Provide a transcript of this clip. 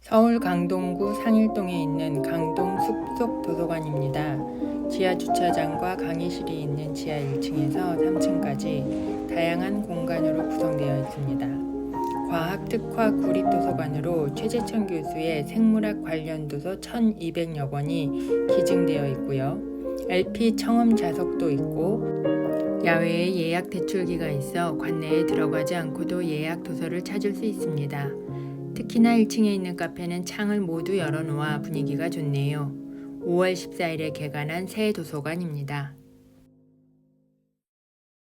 서울 강동구 상일동에 있는 강동 숲속 도서관입니다. 지하 주차장과 강의실이 있는 지하 1층에서 3층까지 다양한 공간으로 구성되어 있습니다. 과학 특화 구립도서관으로 최재천 교수의 생물학 관련 도서 1200여 권이 기증되어 있고요. LP 청음 좌석도 있고 야외에 예약 대출기가 있어 관내에 들어가지 않고도 예약 도서를 찾을 수 있습니다. 특히나 1층에 있는 카페는 창을 모두 열어놓아 분위기가 좋네요. 5월 14일에 개관한 새 도서관입니다.